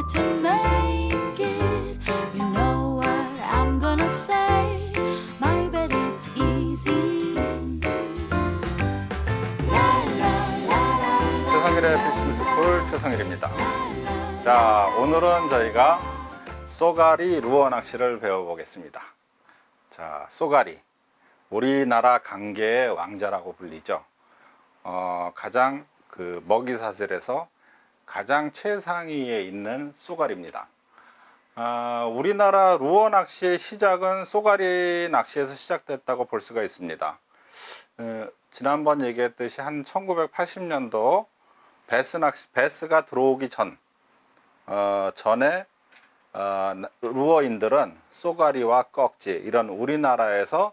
to make it. You know what I'm gonna say. My bet it's easy. 최성일의 피싱 스쿨 최성일입니다. 자, 오늘은 저희가 쏘가리 루어 낚시를 배워보겠습니다. 자, 쏘가리, 우리나라 강계의 왕자라고 불리죠. 가장 그 먹이사슬에서 가장 최상위에 있는 쏘가리입니다. 우리나라 루어 낚시의 시작은 쏘가리 낚시에서 시작됐다고 볼 수가 있습니다. 지난번 얘기했듯이 한 1980년도 베스가 들어오기 전에 루어인들은 쏘가리와 꺽지 이런 우리나라에서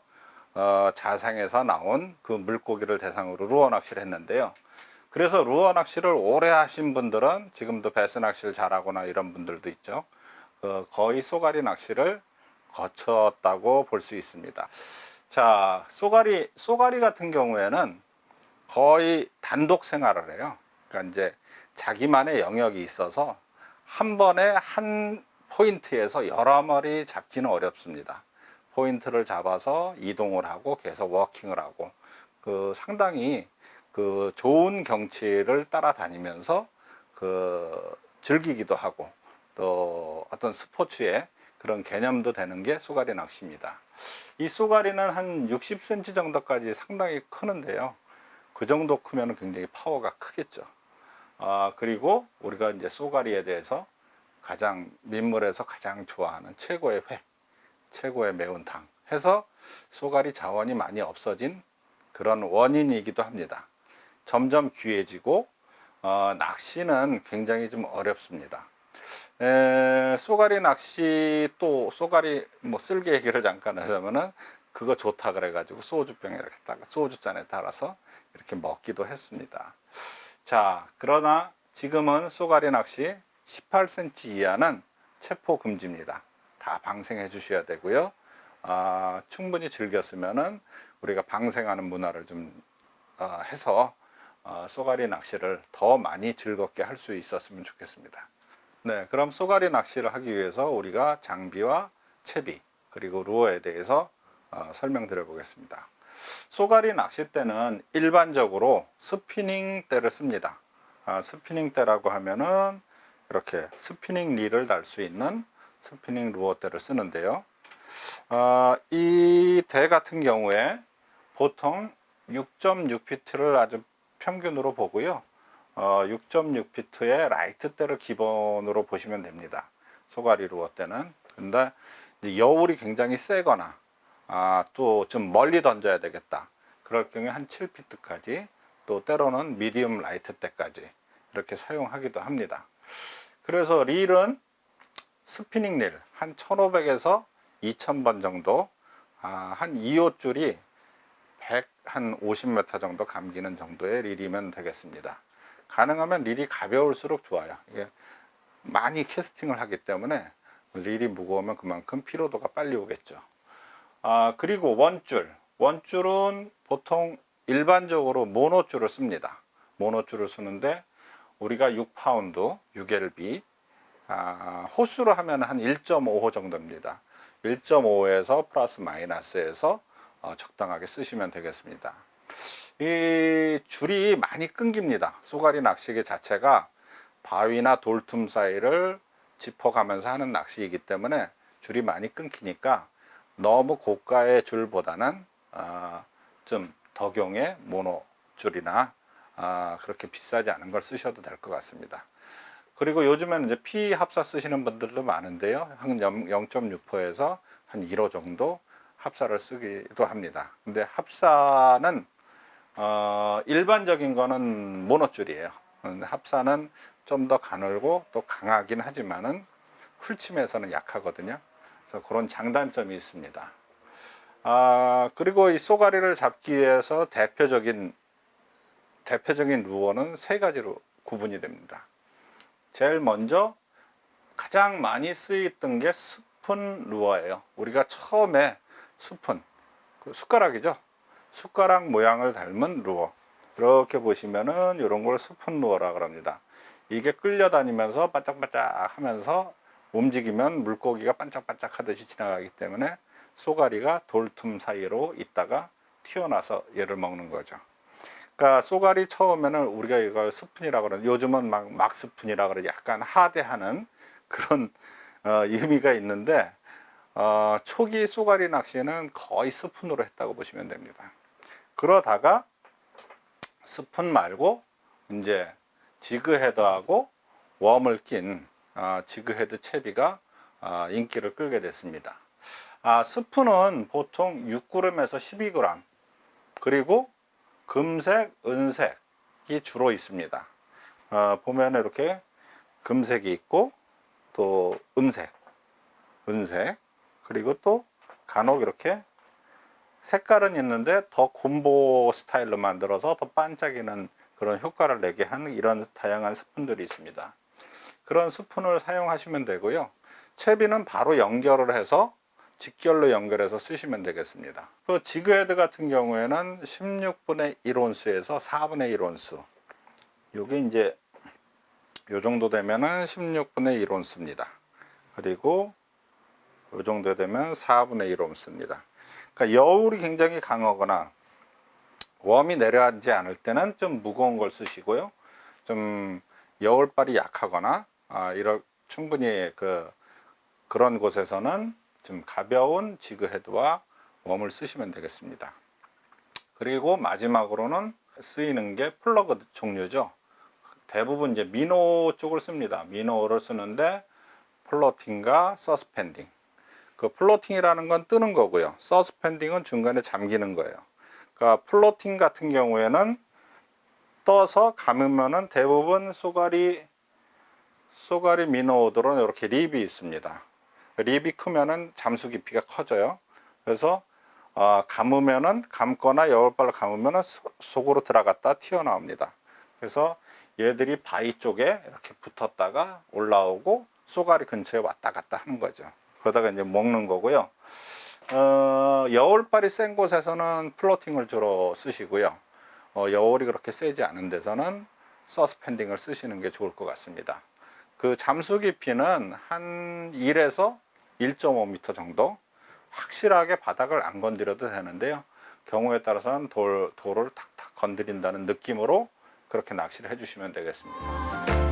자생해서 나온 그 물고기를 대상으로 루어 낚시를 했는데요. 그래서 루어 낚시를 오래 하신 분들은 지금도 베스 낚시를 잘하거나 이런 분들도 있죠. 거의 쏘가리 낚시를 거쳤다고 볼 수 있습니다. 자, 쏘가리 같은 경우에는 거의 단독 생활을 해요. 그러니까 이제 자기만의 영역이 있어서 한 번에 한 포인트에서 여러 마리 잡기는 어렵습니다. 포인트를 잡아서 이동을 하고 계속 워킹을 하고 상당히 그 좋은 경치를 따라다니면서 즐기기도 하고 또 어떤 스포츠의 그런 개념도 되는 게 쏘가리 낚시입니다. 이 쏘가리는 한 60cm 정도까지 상당히 크는데요. 그 정도 크면 굉장히 파워가 크겠죠. 그리고 우리가 이제 쏘가리에 대해서 민물에서 가장 좋아하는 최고의 회, 최고의 매운탕 해서 쏘가리 자원이 많이 없어진 그런 원인이기도 합니다. 점점 귀해지고 낚시는 굉장히 좀 어렵습니다. 쏘가리 낚시 또 쏘가리 쓸개 얘기를 잠깐 하자면은 그거 좋다 그래가지고 소주병에 이렇게 소주잔에 따라서 이렇게 먹기도 했습니다. 자, 그러나 지금은 쏘가리 낚시 18cm 이하는 체포 금지입니다. 다 방생해 주셔야 되고요. 충분히 즐겼으면은 우리가 방생하는 문화를 좀 해서 쏘가리 낚시를 더 많이 즐겁게 할 수 있었으면 좋겠습니다. 네, 그럼 쏘가리 낚시를 하기 위해서 우리가 장비와 채비 그리고 루어에 대해서 설명드려 보겠습니다. 쏘가리 낚싯대는 일반적으로 스피닝 대를 씁니다. 스피닝 대라고 하면은 이렇게 스피닝 릴을 달 수 있는 스피닝 루어 대를 쓰는데요. 이 대 같은 경우에 보통 6.6피트를 아주 평균으로 보고요. 6.6피트의 라이트 대를 기본으로 보시면 됩니다. 쏘가리 루어 대는. 근데 여울이 굉장히 세거나 또 좀 멀리 던져야 되겠다. 그럴 경우에 한 7피트까지 또 때로는 미디움 라이트 때까지 이렇게 사용하기도 합니다. 그래서 릴은 스피닝 릴 한 1500에서 2000번 정도 한 2호 줄이 50m 정도 감기는 정도의 릴이면 되겠습니다. 가능하면 릴이 가벼울수록 좋아요. 이게 많이 캐스팅을 하기 때문에 릴이 무거우면 그만큼 피로도가 빨리 오겠죠. 그리고 원줄은 보통 일반적으로 모노줄을 씁니다. 모노줄을 쓰는데 우리가 6파운드 6LB 호수로 하면 한 1.5호 정도입니다. 1.5에서 플러스 마이너스에서 적당하게 쓰시면 되겠습니다. 이 줄이 많이 끊깁니다. 쏘가리 낚시기 자체가 바위나 돌틈 사이를 짚어가면서 하는 낚시이기 때문에 줄이 많이 끊기니까 너무 고가의 줄보다는 좀 덕용의 모노줄이나 그렇게 비싸지 않은 걸 쓰셔도 될 것 같습니다. 그리고 요즘에는 이제 P 합사 쓰시는 분들도 많은데요. 한 0.6%에서 한 1호 정도 합사를 쓰기도 합니다. 근데 합사는 일반적인 거는 모노줄이에요. 합사는 좀 더 가늘고 또 강하긴 하지만은 훌침에서는 약하거든요. 그래서 그런 장단점이 있습니다. 그리고 이 쏘가리를 잡기 위해서 대표적인 루어는 세 가지로 구분이 됩니다. 제일 먼저 가장 많이 쓰였던 게 스푼 루어예요. 우리가 처음에 스푼, 숟가락이죠. 숟가락 모양을 닮은 루어. 이렇게 보시면은 이런 걸 스푼 루어라고 합니다. 이게 끌려다니면서 반짝반짝 하면서 움직이면 물고기가 반짝반짝 하듯이 지나가기 때문에 쏘가리가 돌틈 사이로 있다가 튀어나와서 얘를 먹는 거죠. 그러니까 쏘가리 처음에는 우리가 이걸 스푼이라고 그러는, 요즘은 막 스푼이라고 그러지, 약간 하대하는 그런 의미가 있는데, 초기 쏘가리 낚시는 거의 스푼으로 했다고 보시면 됩니다. 그러다가 스푼 말고 이제 지그헤드하고 웜을 낀 지그헤드 채비가 인기를 끌게 됐습니다. 스푼은 보통 6g에서 12g, 그리고 금색, 은색이 주로 있습니다. 보면 이렇게 금색이 있고 또 은색, 그리고 또 간혹 이렇게 색깔은 있는데 더 곰보 스타일로 만들어서 더 반짝이는 그런 효과를 내게 하는 이런 다양한 스푼들이 있습니다. 그런 스푼을 사용하시면 되고요. 채비는 바로 연결을 해서 직결로 연결해서 쓰시면 되겠습니다. 그 지그헤드 같은 경우에는 16분의 1온스에서 4분의 1온스, 요게 이제 요 정도 되면은 16분의 1온스입니다. 그리고 요 정도 되면 4분의 1온스입니다. 그러니까 여울이 굉장히 강하거나 웜이 내려앉지 않을 때는 좀 무거운 걸 쓰시고요. 좀 여울발이 약하거나 충분히 그런 곳에서는 좀 가벼운 지그헤드와 웜을 쓰시면 되겠습니다. 그리고 마지막으로는 쓰이는 게 플러그 종류죠. 대부분 이제 미노 쪽을 씁니다. 미노를 쓰는데 플로팅과 서스펜딩. 그 플로팅이라는 건 뜨는 거고요. 서스펜딩은 중간에 잠기는 거예요. 그러니까 플로팅 같은 경우에는 떠서 감으면은 대부분 쏘가리 미노들은 이렇게 립이 있습니다. 립이 크면은 잠수 깊이가 커져요. 그래서 감거나 여울발로 감으면은 속으로 들어갔다 튀어나옵니다. 그래서 얘들이 바위 쪽에 이렇게 붙었다가 올라오고 쏘가리 근처에 왔다 갔다 하는 거죠. 그러다가 이제 먹는 거고요. 여울발이 센 곳에서는 플로팅을 주로 쓰시고요. 여울이 그렇게 세지 않은 데서는 서스펜딩을 쓰시는 게 좋을 것 같습니다. 그 잠수 깊이는 한 1에서 1.5m 정도, 확실하게 바닥을 안 건드려도 되는데요. 경우에 따라서는 돌을 탁탁 건드린다는 느낌으로 그렇게 낚시를 해주시면 되겠습니다.